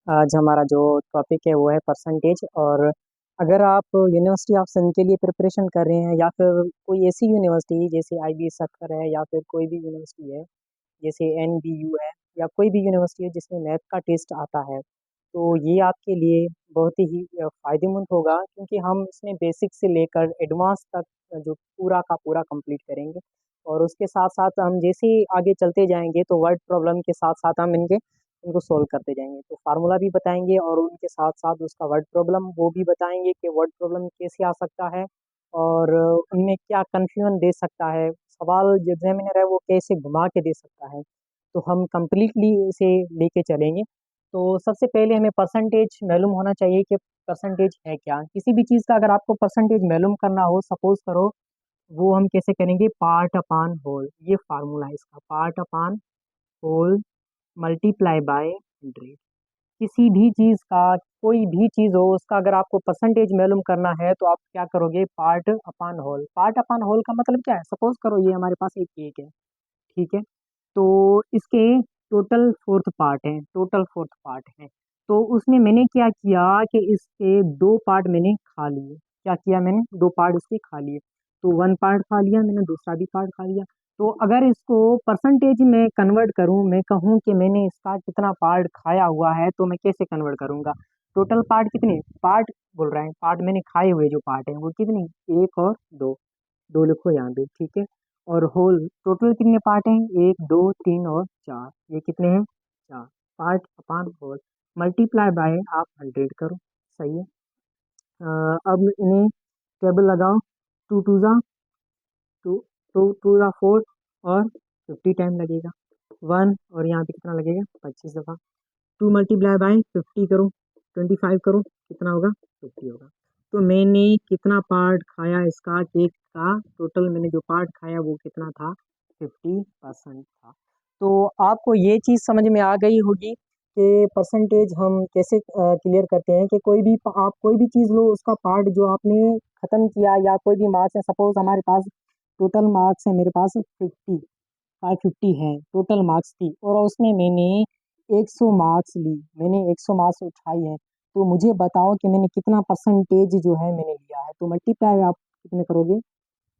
आज हमारा जो टॉपिक है वो है परसेंटेज। और अगर आप यूनिवर्सिटी ऑफ सन के लिए प्रिपरेशन कर रहे हैं या फिर कोई ऐसी यूनिवर्सिटी जैसे आईबी सक्कर है या फिर कोई भी यूनिवर्सिटी है जैसे एनबीयू है या कोई भी यूनिवर्सिटी है जिसमें मैथ का टेस्ट आता है, तो ये आपके लिए बहुत ही फायदेमंद होगा क्योंकि हम इसमें बेसिक से लेकर एडवांस तक जो पूरा का पूरा कंप्लीट करेंगे। और उसके साथ साथ हम जैसे ही आगे चलते जाएंगे तो वर्ड प्रॉब्लम के साथ साथ हम इनको सोल्व करते जाएंगे, तो फार्मूला भी बताएंगे और उनके साथ साथ उसका वर्ड प्रॉब्लम वो भी बताएंगे कि वर्ड प्रॉब्लम कैसे आ सकता है और उनमें क्या कन्फ्यूजन दे सकता है, सवाल जो एग्जामिनर है वो कैसे घुमा के दे सकता है। तो हम कंप्लीटली इसे लेके चलेंगे। तो सबसे पहले हमें परसेंटेज मालूम होना चाहिए कि परसेंटेज है क्या। किसी भी चीज़ का अगर आपको परसेंटेज मालूम करना हो, सपोज करो, वो हम कैसे करेंगे, पार्ट अपान होल, ये फार्मूला है इसका, part upon whole multiply by 100। किसी भी चीज़ का, कोई भी चीज़ हो उसका अगर आपको परसेंटेज मालूम करना है तो आप क्या करोगे, part upon whole. Part upon whole का मतलब क्या है, सपोज करो ये हमारे पास एक केक है, ठीक है, तो इसके टोटल फोर्थ पार्ट है, टोटल फोर्थ पार्ट है। तो उसमें मैंने क्या किया कि इसके दो पार्ट मैंने खा लिए। क्या किया मैंने, दो पार्ट उसके खा लिए। तो वन पार्ट खा लिया मैंने, दूसरा भी पार्ट खा लिया। तो अगर इसको परसेंटेज में कन्वर्ट करूं, मैं कहूं कि मैंने इसका कितना पार्ट खाया हुआ है, तो मैं कैसे कन्वर्ट करूंगा, टोटल पार्ट कितने पार्ट बोल रहा है, पार्ट मैंने खाए हुए जो पार्ट है वो कितने, एक और दो, दो लिखो यहाँ पे, ठीक है। और होल टोटल कितने पार्ट हैं, एक दो तीन और चार, ये कितने हैं, चार। Part upon whole multiply by आप 100 करो, सही है। अब इन्हें टेबल लगाओ, टू टू जा टू, टू टू जा फोर, और 50 टाइम लगेगा, वन और यहाँ पे कितना लगेगा, 25 दफ़ा। टू मल्टीप्लाई बाय 50 करो, 25 करो, कितना होगा, 50 होगा। तो मैंने कितना पार्ट खाया इसका, केक का टोटल मैंने जो पार्ट खाया वो कितना था, 50% था। तो आपको ये चीज़ समझ में आ गई होगी कि परसेंटेज हम कैसे क्लियर करते हैं कि कोई भी आप कोई भी चीज़ लो, उसका पार्ट जो आपने ख़त्म किया या कोई भी मार्क्स है, सपोज हमारे पास टोटल मार्क्स है, मेरे पास 550 है टोटल मार्क्स की, और उसमें मैंने 100 मार्क्स ली, मैंने 100 मार्क्स उठाई है। तो मुझे बताओ कि मैंने कितना परसेंटेज जो है मैंने लिया है। तो मल्टीप्लाई आप कितने करोगे,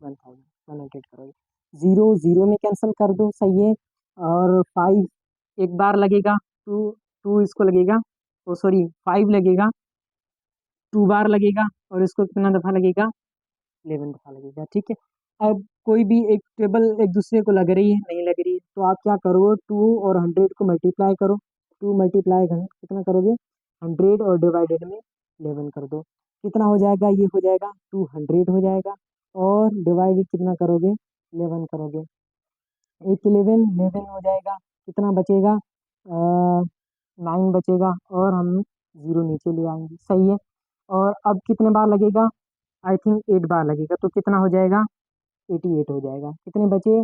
1,100 करोगे। जीरो जीरो में कैंसिल कर दो, सही है। और फाइव एक बार लगेगा, टू टू इसको लगेगा, ओ सॉरी फाइव लगेगा, टू बार लगेगा, और इसको कितना दफ़ा लगेगा, 11 दफ़ा लगेगा, ठीक है। अब कोई भी एक टेबल एक दूसरे को लग रही है, नहीं लग रही है, तो आप क्या करोगे, टू और 100 को मल्टीप्लाई करो, टू मल्टीप्लाई कितना करोगे, 100 और डिवाइडेड में 11 कर दो, कितना हो जाएगा, ये हो जाएगा 200 हो जाएगा। और डिवाइडेड कितना करोगे, 11 करोगे, एक 11 11 हो जाएगा, कितना बचेगा, 9 बचेगा, और हम जीरो नीचे ले आएंगे, सही है। और अब कितने बार लगेगा, आई थिंक 8 बार लगेगा, तो कितना हो जाएगा, 88 हो जाएगा। कितने बचे,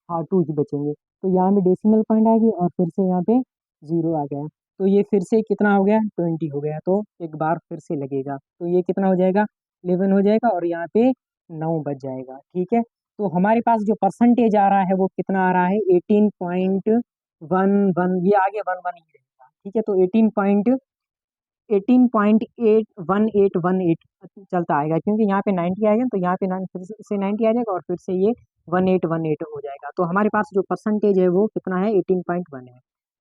हाँ 2 ही बचेंगे। तो यहाँ पे डेसिमल पॉइंट आएगी और फिर से यहाँ पे जीरो आ गया, तो ये फिर से कितना हो गया, 20 हो गया। तो एक बार फिर से लगेगा, तो ये कितना हो जाएगा, 11 हो जाएगा, और यहाँ पे 9 बच जाएगा, ठीक है। तो हमारे पास जो परसेंटेज आ रहा है वो कितना आ रहा है, 18.11, ये आगे 11 ही रहेगा, ठीक है। तो 18.18 चलता आएगा, क्योंकि यहाँ पे 90 आएगा, तो यहाँ पे फिर से 90 आ जाएगा, और फिर से ये 1818 हो जाएगा। तो हमारे पास जो परसेंटेज है वो कितना है, 18.1 है।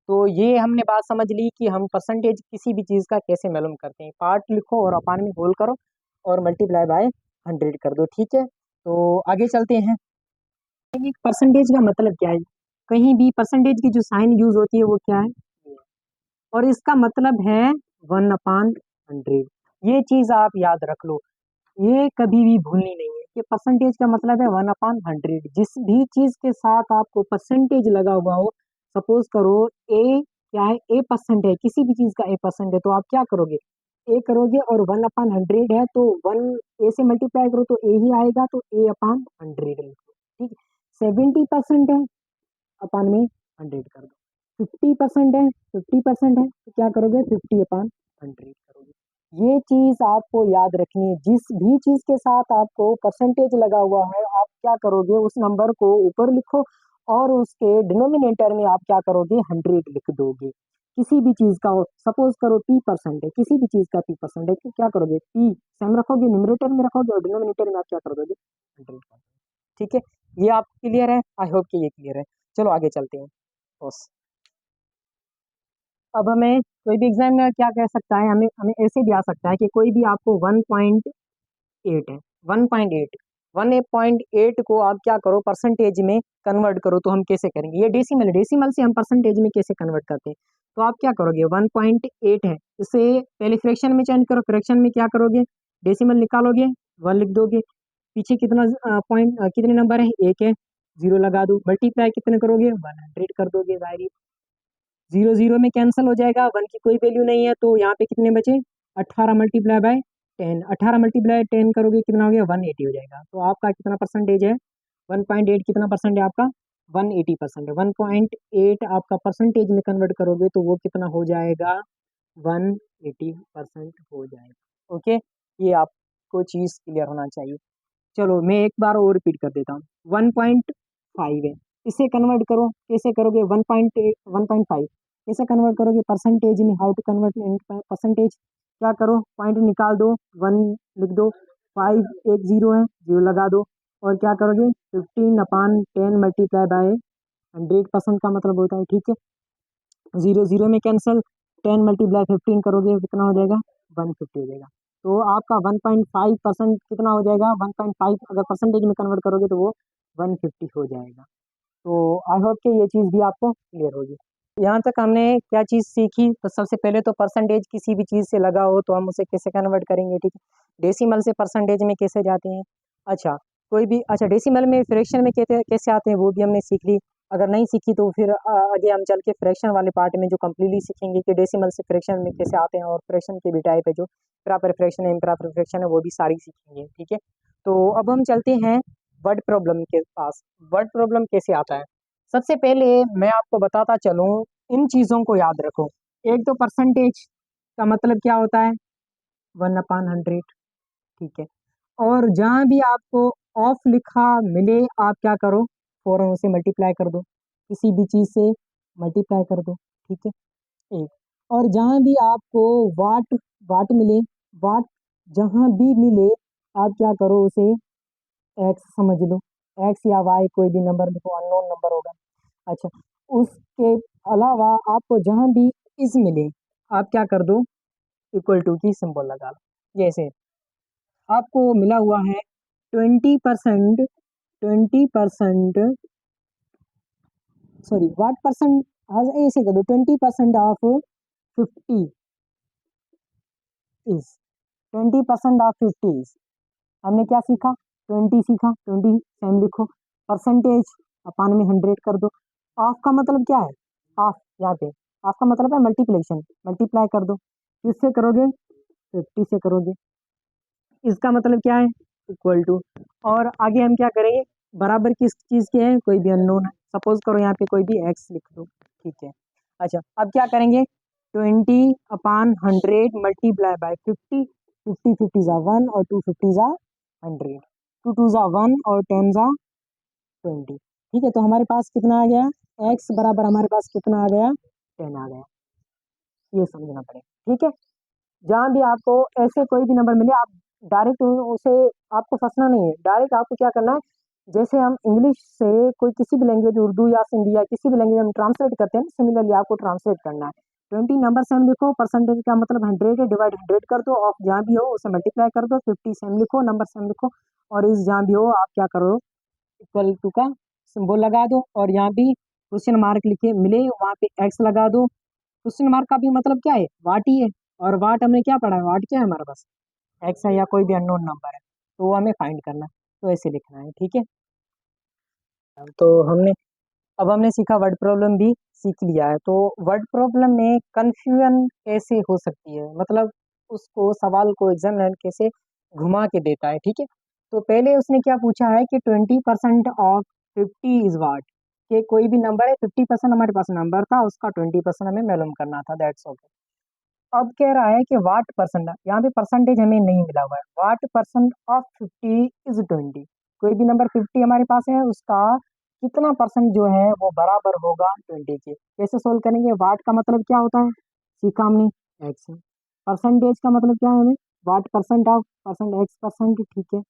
तो ये हमने बात समझ ली कि हम परसेंटेज किसी भी चीज़ का कैसे मालूम करते हैं, पार्ट लिखो और अपान में होल करो और मल्टीप्लाई बाय 100 कर दो, ठीक है। तो आगे चलते हैं, परसेंटेज का मतलब क्या है, कहीं भी परसेंटेज की जो साइन यूज होती है वो क्या है, और इसका मतलब है 1/100। ये चीज आप याद रख लो, ये कभी भी भूलनी नहीं है कि परसेंटेज का मतलब है 1/100। जिस भी चीज के साथ आपको परसेंटेज लगा हुआ हो, सपोज करो ए, क्या है, ए परसेंट है, किसी भी चीज का ए परसेंट है, तो आप क्या करोगे, ए करोगे, और 1/100 है तो वन, ए से मल्टीप्लाई करो तो ए ही आएगा, तो A/100 लिखो, ठीक है। 70% है, अपान में 100 कर दो। 50% है, 50% है, तो क्या करोगे, 50/100 करोगे। ये चीज आपको याद रखनी है, जिस भी चीज के साथ आपको परसेंटेज लगा हुआ है आप क्या करोगे, उस नंबर को ऊपर लिखो और उसके डिनोमिनेटर में आप क्या करोगे, 100 लिख दोगे। किसी भी चीज़ का हो, सपोज करो P% है, किसी भी चीज़ का P% है, तो क्या करोगे, P सेम रखोगे, न्यूमरेटर में रखोगे और डिनोमिनेटर में आप क्या कर दोगे, 100 कर दोगे। ठीक है, ये आप क्लियर है, आई होप कि ये क्लियर है। चलो आगे चलते हैं बस। अब हमें कोई भी एग्जामिनर क्या कह सकता है, हमें हमें ऐसे भी आ सकता है कि कोई भी आपको 1.8 है, 1.8, 1.8 को आप क्या करो, परसेंटेज में कन्वर्ट करो। तो हम कैसे करेंगे, ये डेसिमल है, डेसिमल से हम परसेंटेज में कैसे कन्वर्ट करते हैं। तो आप क्या करोगे, 1.8 है, इसे पहले फ्रैक्शन में चेंज करो, फ्रैक्शन में क्या करोगे, डेसिमल निकालोगे, 1 लिख दोगे, पीछे कितना पॉइंट कितने नंबर है, एक है, 0 लगा दो, मल्टीप्लाई कितने करोगे, 100 कर दोगे। वायरी 0 0 में कैंसिल हो जाएगा, 1 की कोई वैल्यू नहीं है, तो यहाँ पे कितने बचे, 18 मल्टीप्लाई बाय 10, 18 मल्टीप्लाई 10 करोगे कितना हो गया, 180 हो जाएगा। तो आपका कितना परसेंटेज है, 1.8 कितना परसेंट है आपका, 180% है। 1.8 आपका परसेंटेज में कन्वर्ट करोगे तो वो कितना हो जाएगा, 180% हो जाएगा। ओके, ये आपको चीज़ क्लियर होना चाहिए। चलो मैं एक बार और रिपीट कर देता हूँ, 1.5 है, इसे कन्वर्ट करो, कैसे करोगे, 1.8 1.5 कैसे कन्वर्ट करोगे परसेंटेज में, how to convert in percentage, क्या करो, पॉइंट निकाल दो, 1 लिख दो, 5 एक 0 है, 0 लगा दो, और क्या करोगे, 15/10 मल्टीप्लाई बाय 100% का मतलब होता है। ठीक है, 0 0 में कैंसिल, 10 मल्टीप्लाई 15 करोगे कितना हो जाएगा, 150 हो जाएगा। तो आपका 1.5% कितना हो जाएगा, 1.5 अगर परसेंटेज में कन्वर्ट करोगे तो वो 150 हो जाएगा। तो आई होप कि ये चीज़ भी आपको क्लियर होगी। यहाँ तक हमने क्या चीज़ सीखी, तो सबसे पहले तो परसेंटेज किसी भी चीज़ से लगा हो तो हम उसे कैसे कन्वर्ट करेंगे, ठीक है, डेसिमल से परसेंटेज में कैसे जाते हैं। अच्छा, कोई भी, अच्छा डेसिमल में फ्रैक्शन में कैसे कैसे आते हैं वो भी हमने सीख ली। अगर नहीं सीखी तो फिर आगे हम चल के फ्रैक्शन वाले पार्ट में जो कम्प्लीटली सीखेंगे कि डेसिमल से फ्रैक्शन में कैसे आते हैं, और फ्रैक्शन के भी टाइप है, जो प्रॉपर फ्रैक्शन है, इम्प्रॉपर फ्रैक्शन है, वो भी सारी सीखेंगे। ठीक है, तो अब हम चलते हैं वर्ड प्रॉब्लम के पास। वर्ड प्रॉब्लम कैसे आता है, सबसे पहले मैं आपको बताता चलूँ, इन चीज़ों को याद रखो। एक तो परसेंटेज का मतलब क्या होता है, 1/100। ठीक है, और जहाँ भी आपको ऑफ लिखा मिले आप क्या करो, फौरन उसे मल्टीप्लाई कर दो, किसी भी चीज़ से मल्टीप्लाई कर दो। ठीक है, एक, और जहाँ भी आपको वाट वाट मिले, वाट जहाँ भी मिले आप क्या करो, उसे एक्स समझ लो, एक्स या वाई कोई भी नंबर लिखो, अननोन नंबर होगा। अच्छा, उसके अलावा आपको जहाँ भी इस मिले आप क्या कर दो, इक्वल टू की सिंबल लगा लो। जैसे आपको मिला हुआ है 20%, 20%, सॉरी वाट परसेंट, ऐसे कर दो, 20% ऑफ 50 इज, 20% ऑफ 50 इज, हमने क्या सीखा, 20 सीखा, 20 सेम लिखो, परसेंटेज अपान में 100 कर दो। ऑफ का मतलब क्या है, ऑफ यहाँ पे ऑफ का मतलब है मल्टीप्लेशन, मल्टीप्लाई कर दो, किससे करोगे, 50 से करोगे, इसका मतलब क्या है, इक्वल टू, और आगे हम क्या करेंगे, बराबर किस चीज़ के हैं, कोई भी अननोन है, सपोज करो यहाँ पे कोई भी एक्स लिख दो। ठीक है, अच्छा अब क्या करेंगे, 20/100 मल्टीप्लाई बाय 50, 50 50 जा 1 और 2 50 जा 100, 2 2 जा 1 और 10 जा 20। ठीक है, तो हमारे पास कितना आ गया, एक्स बराबर हमारे पास कितना आ गया, 10 आ गया, ये समझना पड़ेगा। ठीक है, जहाँ भी आपको ऐसे कोई भी नंबर मिले आप डायरेक्ट उसे, आपको फंसना नहीं है, डायरेक्ट आपको क्या करना है, जैसे हम इंग्लिश से कोई किसी भी लैंग्वेज, उर्दू या सिंधी या किसी भी लैंग्वेज हम ट्रांसलेट करते हैं, सिमिलरली आपको ट्रांसलेट करना है। 20 नंबर सेम लिखो, परसेंटेज का मतलब 100 है, डिवाइड 100 कर दो, ऑफ जहाँ भी हो उसे मल्टीप्लाई कर दो, 50 सेम लिखो, नंबर सेम लिखो, और इस जहाँ भी हो आप क्या करो, इक्वल टू का सिंबल लगा दो, और यहाँ भी क्वेश्चन मार्क लिखे मिले वहाँ पे एक्स लगा दो। क्वेश्चन मार्क का भी मतलब क्या है, वाट ही है, और वाट हमने क्या पढ़ा है, वाट क्या है हमारे पास, एक्स है या कोई भी अननोन नंबर है, तो वो हमें फाइंड करना है, तो ऐसे लिखना है। ठीक है, तो हमने, अब हमने सीखा वर्ड प्रॉब्लम भी सीख लिया है। तो वर्ड प्रॉब्लम में कंफ्यूजन कैसे हो सकती है, मतलब उसको सवाल को एग्जामिनर कैसे घुमा के देता है। ठीक है, तो पहले उसने क्या पूछा है कि 20% ऑफ 50 इज वाट, कि कोई भी नंबर है, 50% हमारे पास नंबर था, उसका 20% हमें मालूम करना था, दैट्स ओके। अब कह रहा है कि वाट परसेंट, यहाँ पे परसेंटेज हमें नहीं मिला हुआ है, वाट परसेंट ऑफ 50 इज 20, कोई भी नंबर 50 हमारे पास है, उसका कितना परसेंट जो है वो बराबर होगा 20 के। कैसे सोल्व करेंगे? वाट का मतलब क्या होता है? सीखा हमने, एक्स। परसेंटेज का मतलब क्या है हमें? What percent of percent x percent, ठीक है।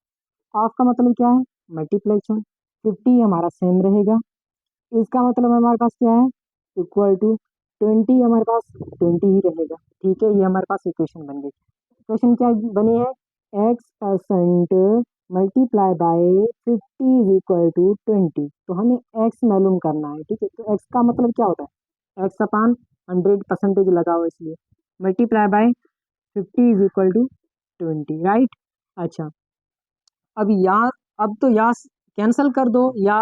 ऑफ का मतलब क्या है? मल्टीप्लेक्शन। 50 हमारा सेम रहेगा। इसका मतलब हमारे पास क्या है? इक्वल टू 20, हमारे पास 20 ही रहेगा। ठीक है, ये हमारे पास इक्वेशन बन गई। क्वेश्चन क्या बनी है? X percent multiply by 50 is equal to 20। तो हमें एक्स मालूम करना है, ठीक है। तो एक्स का मतलब क्या होता है? एक्स अपान 100 परसेंटेज लगाओ, इसलिए multiply by 50 is equal to 20, right. अच्छा, अब यहाँ, अब तो यहाँ कैंसिल कर दो या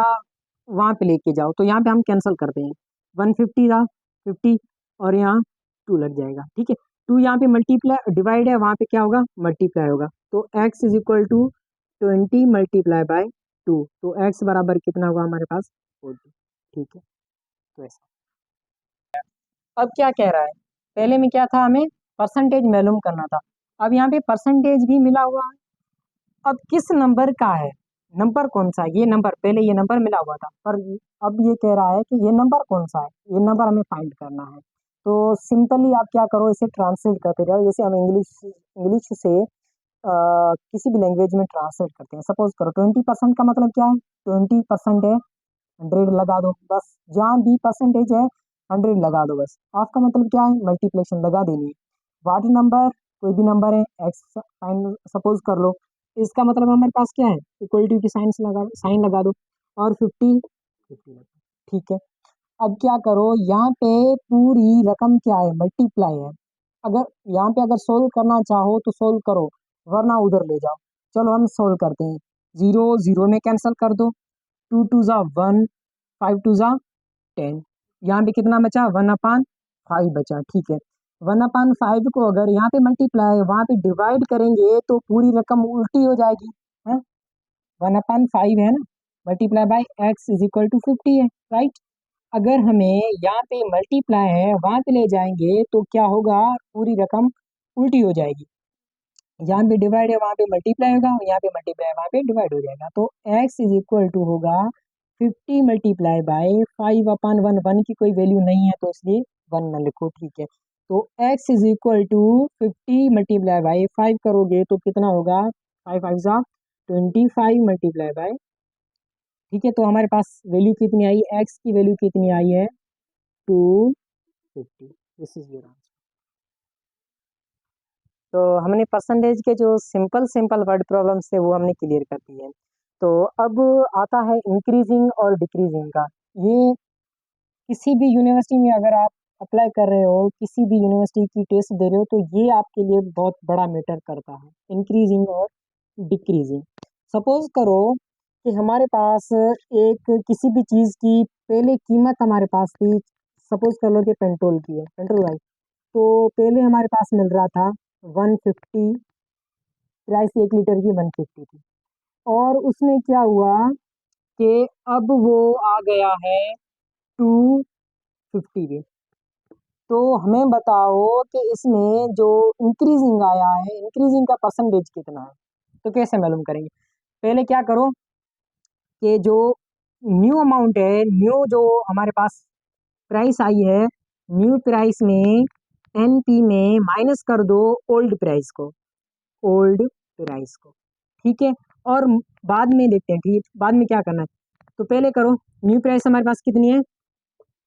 वहाँ पे लेके जाओ। तो यहाँ पे हम कैंसिल करते हैं। 150 था 50, और यहाँ 2 लग जाएगा, ठीक है। 2 यहाँ पे मल्टीप्लाई डिवाइड है, वहाँ पे क्या होगा? मल्टीप्लाई होगा। तो x is equal to 20 multiply by 2। तो x बराबर कितना होगा हमारे पास? 40, ठीक है। तो ऐसा, अब क्या कह रहा है? पहले में क्या था? हमें परसेंटेज मालूम करना था। अब यहाँ पे परसेंटेज भी मिला हुआ है। अब किस नंबर का है? नंबर कौन सा है? ये नंबर, पहले ये नंबर मिला हुआ था, पर अब ये कह रहा है कि ये नंबर कौन सा है, ये नंबर हमें फाइंड करना है। तो सिंपली आप क्या करो, इसे ट्रांसलेट करते रहो। जैसे हम इंग्लिश इंग्लिश से किसी भी लैंग्वेज में ट्रांसलेट करते हैं। सपोज करो 20% का मतलब क्या है? 20% है 100 लगा दो बस। जहाँ भी परसेंटेज है 100 लगा दो बस। ऑफ का मतलब क्या है? मल्टीप्लेक्शन लगा देनी है। वाट नंबर, कोई भी नंबर है, एक्स फाइन सपोज कर लो। इसका मतलब हमारे पास क्या है? इक्वलिटी की साइन लगा दो, और 50 लगा दो, ठीक है। अब क्या करो, यहाँ पे पूरी रकम क्या है? मल्टीप्लाई है। अगर यहाँ पे अगर सोल्व करना चाहो तो सोल्व करो, वरना उधर ले जाओ। चलो हम सोल्व करते हैं। जीरो जीरो में कैंसिल कर दो। 2 टू ज़ा 1, 5 टू ज़ा 10। यहाँ पे कितना बचा? 1/5 बचा, ठीक है। 1/5 को अगर यहाँ पे मल्टीप्लाई वहाँ पे डिवाइड करेंगे तो पूरी रकम उल्टी हो जाएगी, है। 1/5 है ना, multiply by x is equal to 50 है, राइट। अगर हमें यहाँ पे मल्टीप्लाई है वहां पे ले जाएंगे तो क्या होगा? पूरी रकम उल्टी हो जाएगी। यहाँ पे डिवाइड है, वहां पे मल्टीप्लाई होगा, यहाँ पे मल्टीप्लाई है, वहां पे डिवाइड हो जाएगा। तो x इज इक्वल टू होगा 50 मल्टीप्लाई बाय 5/1। 1 की कोई वैल्यू नहीं है तो इसलिए 1 न लिखो, ठीक है। तो x is equal to 50 multiply by 5 करोगे तो कितना होगा? 5 5 जा 25 मल्टीप्लाई बाय, ठीक है। तो हमारे पास वैल्यू कितनी आई? x की वैल्यू कितनी आई है? 250। This is your answer. तो हमने परसेंटेज के जो सिंपल सिंपल वर्ड प्रॉब्लम्स थे वो हमने क्लियर कर दिए। तो अब आता है इंक्रीजिंग और डिक्रीजिंग का। ये किसी भी यूनिवर्सिटी में अगर आप अप्लाई कर रहे हो, किसी भी यूनिवर्सिटी की टेस्ट दे रहे हो, तो ये आपके लिए बहुत बड़ा मैटर करता है, इंक्रीजिंग और डिक्रीजिंग। सपोज करो कि हमारे पास एक किसी भी चीज़ की पहले कीमत हमारे पास थी। सपोज कर लो कि पेट्रोल की है, पेट्रोल भाई। तो पहले हमारे पास मिल रहा था 150, प्राइस 1 लीटर की 150 थी। और उसमें क्या हुआ कि अब वो आ गया है 250 पे। तो हमें बताओ कि इसमें जो इंक्रीजिंग आया है, इंक्रीजिंग का परसेंटेज कितना है? तो कैसे मालूम करेंगे? पहले क्या करो कि जो न्यू अमाउंट है, न्यू जो हमारे पास प्राइस आई है, न्यू प्राइस में एनपी में माइनस कर दो ओल्ड प्राइस को, ओल्ड प्राइस को, ठीक है। और बाद में देखते हैं, ठीक, बाद में क्या करना है। तो पहले करो, न्यू प्राइस हमारे पास कितनी है?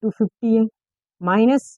250 है, माइनस